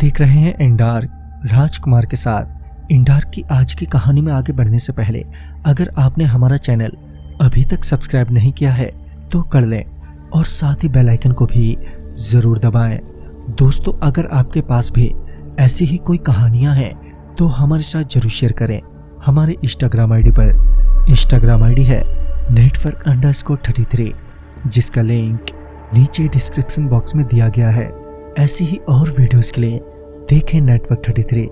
देख रहे हैं इंडार्क राजकुमार के साथ। इंडार्क की आज की कहानी में आगे बढ़ने से पहले अगर आपने हमारा चैनल अभी तक सब्सक्राइब नहीं किया है तो कर लें और साथ ही बेल आइकन को भी जरूर दबाएं। दोस्तों, अगर आपके पास भी ऐसी ही कोई कहानियां हैं तो हमारे साथ जरूर शेयर करें। हमारे इंस्टाग्राम आईडी पर इंस्टाग्राम आईडी है network_33, जिसका लिंक नीचे डिस्क्रिप्शन बॉक्स में दिया गया है। ऐसी ही और वीडियोस के लिए देखें network33।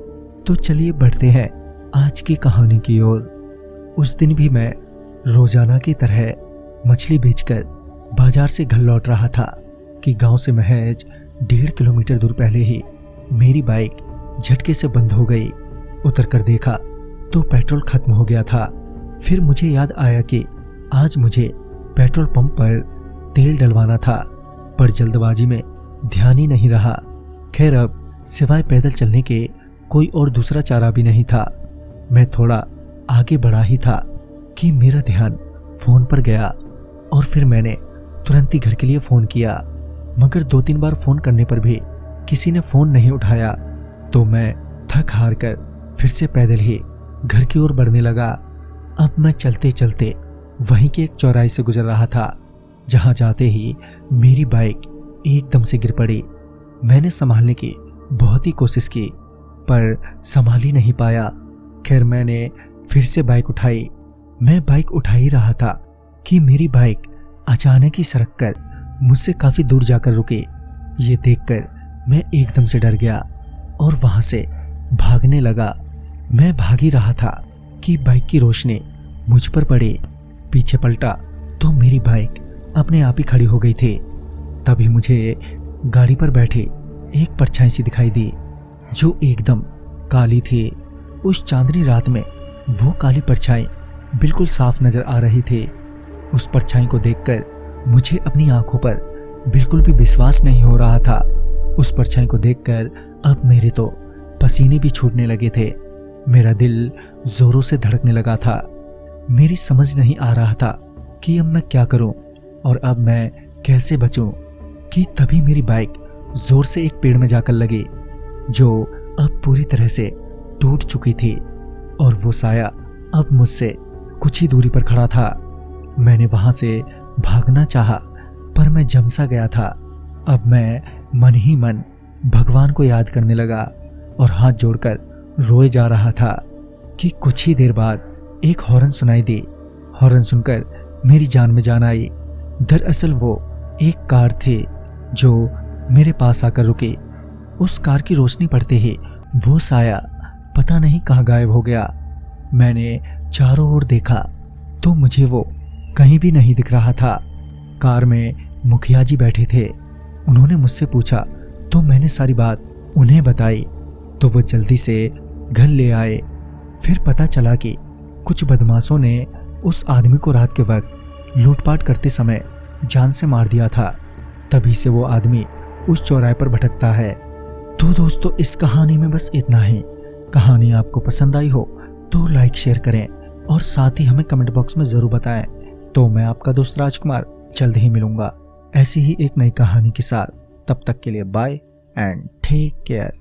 तो चलिए बढ़ते हैं आज की कहानी की ओर। उस दिन भी मैं रोजाना की तरह मछली बेचकर बाजार से घर लौट रहा था कि गांव से महज 1.5 किलोमीटर दूर पहले ही मेरी बाइक झटके से बंद हो गई। उतरकर देखा तो पेट्रोल खत्म हो गया था। फिर मुझे याद आया कि आज मुझे पेट्रोल पंप पर तेल डलवाना था, पर जल्दबाजी में ध्यान ही नहीं रहा। खैर, अब सिवाय पैदल चलने के कोई और दूसरा चारा भी नहीं था। मैं थोड़ा आगे बढ़ा ही था कि मेरा ध्यान फोन पर गया और फिर मैंने तुरंत ही घर के लिए फोन किया, मगर 2-3 बार फोन करने पर भी किसी ने फोन नहीं उठाया। तो मैं थक हार कर फिर से पैदल ही घर की ओर बढ़ने लगा। अब मैं चलते चलते वहीं के एक चौराहे से गुजर रहा था, जहां जाते ही मेरी बाइक एकदम से गिर पड़ी। मैंने संभालने की बहुत ही कोशिश की पर संभाल ही नहीं पाया। खैर, मैंने फिर से बाइक उठाई। मैं बाइक उठा ही रहा था कि मेरी बाइक अचानक ही सरक कर मुझसे काफी दूर जाकर रुकी। ये देखकर मैं एकदम से डर गया और वहां से भागने लगा। मैं भाग ही रहा था कि बाइक की रोशनी मुझ पर पड़ी। पीछे पलटा तो मेरी बाइक अपने आप ही खड़ी हो गई थी। तभी मुझे गाड़ी पर बैठी एक परछाई सी दिखाई दी जो एकदम काली थी। उस चांदनी रात में वो काली परछाई बिल्कुल साफ नजर आ रही थी। उस परछाई को देखकर मुझे अपनी आंखों पर बिल्कुल भी विश्वास नहीं हो रहा था। उस परछाई को देखकर अब मेरे तो पसीने भी छूटने लगे थे। मेरा दिल जोरों से धड़कने लगा था। मेरी समझ नहीं आ रहा था कि अब मैं क्या करूं और अब मैं कैसे बचूं कि तभी मेरी बाइक जोर से एक पेड़ में जाकर लगी जो अब पूरी तरह से टूट चुकी थी और वो साया अब मुझसे कुछ ही दूरी पर खड़ा था। मैंने वहां से भागना चाहा पर मैं जम सा गया था। अब मैं मन ही मन भगवान को याद करने लगा और हाथ जोड़कर रोए जा रहा था कि कुछ ही देर बाद एक हॉर्न सुनाई दी। हॉर्न सुनकर मेरी जान में जान आई। दरअसल वो एक कार थी जो मेरे पास आकर रुकी। उस कार की रोशनी पड़ते ही वो साया पता नहीं कहाँ गायब हो गया। मैंने चारों ओर देखा तो मुझे वो कहीं भी नहीं दिख रहा था। कार में मुखिया जी बैठे थे। उन्होंने मुझसे पूछा तो मैंने सारी बात उन्हें बताई तो वो जल्दी से घर ले आए। फिर पता चला कि कुछ बदमाशों ने उस आदमी को रात के वक्त लूटपाट करते समय जान से मार दिया था। तभी से वो आदमी उस चौराहे पर भटकता है। तो दोस्तों, इस कहानी में बस इतना ही। कहानी आपको पसंद आई हो तो लाइक शेयर करें और साथ ही हमें कमेंट बॉक्स में जरूर बताएं। तो मैं आपका दोस्त राजकुमार जल्द ही मिलूंगा ऐसी ही एक नई कहानी के साथ। तब तक के लिए बाय एंड टेक केयर।